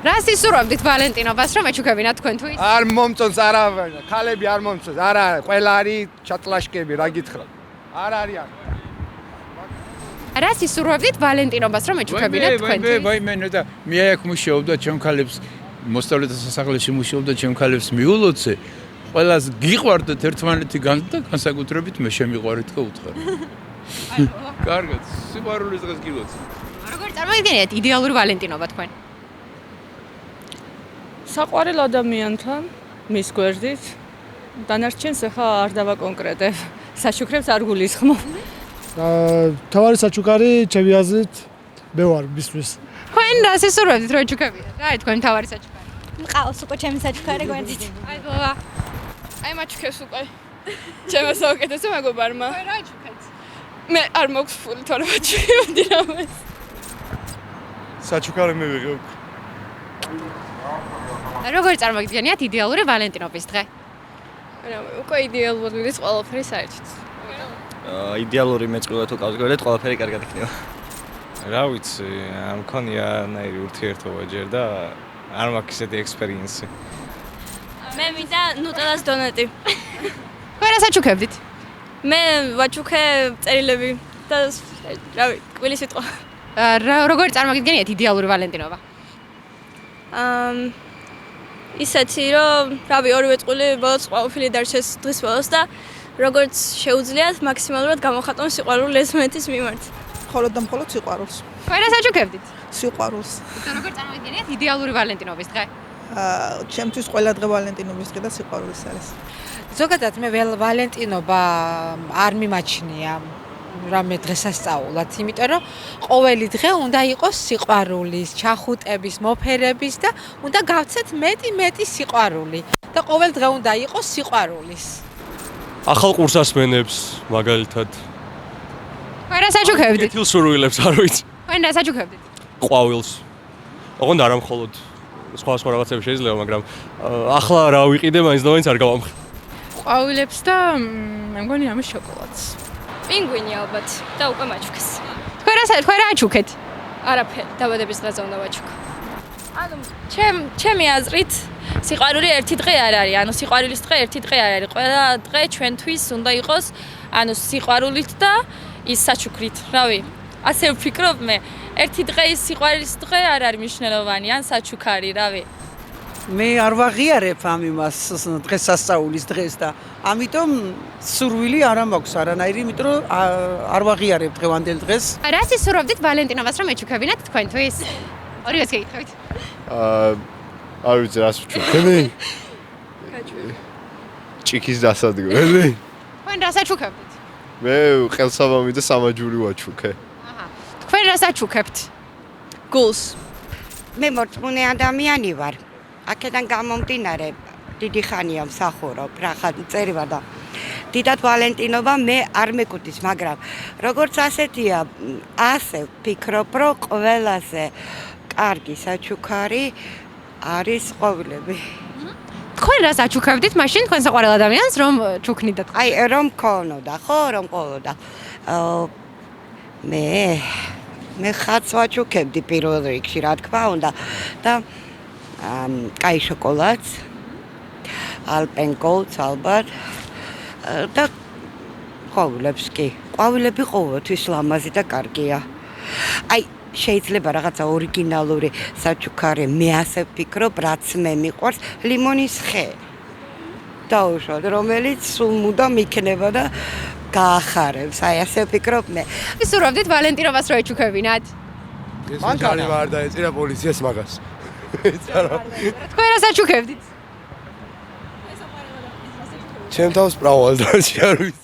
რას ისურვებდით ვალენტინობას, რომ ეჩუქებინათ თქვენთვის? არ მომწონს არა, ქალები არ მომწონს. არა, ყველა არის ჩატლაშკები, რა გითხრათ. არ არიან. რას ისურვებდით ვალენტინობას, რომ ეჩუქებინათ თქვენთვის? ვაიმე და მე აქ მუშაობდა ჩემ ქალებს მოსწავლეთა სასახლეში მუშაობდა ჩემ ქალებს მიულოცე. ყველას გიყვარდათ ერთმანეთი და განსაკუთრებით მე შემიყვარით და უთხარ. კარგად, სიყვარულის დღეს გილოცე. როგორ წარმოგიდგენიათ იდეალური ვალენტინობა თქვენ? საყვარელ ადამიანთან მის გვერდით დანარჩენს ახლა არ დავაკონკრეტებ. საჩუქრებს არ გულისხმობ. თავარი საჩუქარი ჩემი აზრით მე ვარ მისთვის. თქვენ რას ისურვებდით რომ ეჩუქებინათ? რა თქვენ თავარი საჩუქარი? მყავს უკვე ჩემი საჩუქარი გვერდით. აი ბოა. აი მაჩუქებს უკვე. ჩემო საუკეთესო მეგობარმა. თქვენ რა ეჩუქეთ? მე არ მაქვს ფული თორე მაჩუქებდი რამეს. საჩუქარი მივიღე. როგორ წარმოგიდგენიათ იდეალური ვალენტინობის დღე? უკვე იდეალურად მიდის ყველაფერი საერთოდ. იდეალური მეწყვილა თუ ყავს გვერდით ყველაფერი კარგად იქნება. რა ვიცი, მქონია ნაირი ურთიერთობა ჯერ და არ მაქვს ისეთი ექსპერიენსი. მე მინდა ნუტელას დონატი. თქვენ რას აჩუქებდით? მე ვაჩუქე წერილები და რავი, კვილი სიტყვა. როგორ წარმოგიდგენიათ იდეალური ვალენტინობა? ისეთი რომ რავი ორივე წყვილი ბოლოს ყოფილი დარჩეს დღის ბოლოს და როგორც შეუძლიათ მაქსიმალურად გამოხატონ სიყვარული ესმეთის მიმართ. მხოლოდ და მხოლოდ სიყვარულს. თქვენ რას აჩუქებდით? სიყვარულს. როგორ წარმოგიდგენიათ იდეალური ვალენტინობის დღე? ჩემთვის ყველა დღე ვალენტინობის დღე და სიყვარულის არის. ზოგადად მე ვალენტინობა არ მიმაჩნია რამე დღესასწაულად, იმიტომ რომ ყოველი დღე უნდა იყოს სიყვარულის, ჩახუტების, მოფერების და უნდა გავცეთ მეტი სიყვარული და ყოველ დღე უნდა იყოს სიყვარულის. ახალ კურსასმენებს მაგალითად. თქვენ რას აჩუქებდით? კეთილსურვილებს არ ვიცი. თქვენ რას აჩუქებდით? ყვავილს. ოღონდ არა მხოლოდ სხვა რაღაცები შეიძლება, მაგრამ ახლა რა ვიყიდე, მაინც და მაინც არ გავამხ. ყვავილებს და მე მგონი ამის შოკოლადს. პინგვინი ალბათ და უკვე მაჩუქეს. თქვენ რა აჩუქეთ? არაფერი, დაბადების დღეზე უნდა ვაჩუქო. ანუ ჩემი აზრით სიყვარული ერთი დღე არ არის. ანუ სიყვარულის დღე ერთი დღე არ არის. ყველა დღე ჩვენთვის უნდა იყოს ანუ სიყვარულით და ის საჩუქრით. რავი, ასე ვფიქრობ მე. ერთი დღე ის სიყვარულის დღე არ არის მნიშვნელოვანი, ან საჩუქარი, რავი. მე არ ვაღიარებ ამ იმას დღესასწაულის დღეს და ამიტომ სურვილი არ მაქვს არანაირი, იმიტომ რომ არ ვაღიარებ დღევანდელ დღეს. რას ისურვებდით ვალენტინობას რომ ეჩუქებინათ თქვენთვის? ორივეს გეკითხებით. არ ვიცი რას ვჩუქები. ჭიქის დასადგმელი. თქვენ რას აჩუქებდით? მე ყელსაბამი და სამაჯური ვაჩუქე. აჰა. თქვენ რას აჩუქებთ? გულს. მე მორწმუნე ადამიანი ვარ. აქედან გამომდინარე დიდი ხანია მსახურობ, რახან წერი ვარ და დიდად ვალენტინობა მე არ მეკუთვნის, მაგრამ როგორც ასეთია, ასე ვფიქრობ, რომ ყველაზე კარგი საჩუქარი არის ყვავილები. თქვენ რას აჩუქებდით მაშინ თქვენ საყვარელ ადამიანს რომ ჩუქნიდათ? აი რომ ქონოდა, ხო, რომ ყოლოდა. მე ხაც ვაჩუქებდი პირველ რიგში, რა თქმა უნდა და კაი შოკოლადს, ალპენ გოლდს ალბათ და ყვავილებს კი. ყვავილები ყოველთვის ლამაზი და კარგია. აი შეიძლება რაღაცა ორიგინალური საჩუქარი, მე ასე ვფიქრობ, რაც მე მიყვარს, ლიმონის ხე. დაუშვათ, რომელიც სულ მუდამ იქნება და გაახარებს. აი ასე ვფიქრობ მე. ისურვებდით ვალენტინობას რომ ეჩუქებინათ? მან კარი ვარ და ეწირა პოლიციას მაგას. თქვენ რას აჩუქებდით? ჩემ თავს პრავალ და არ ვიცი.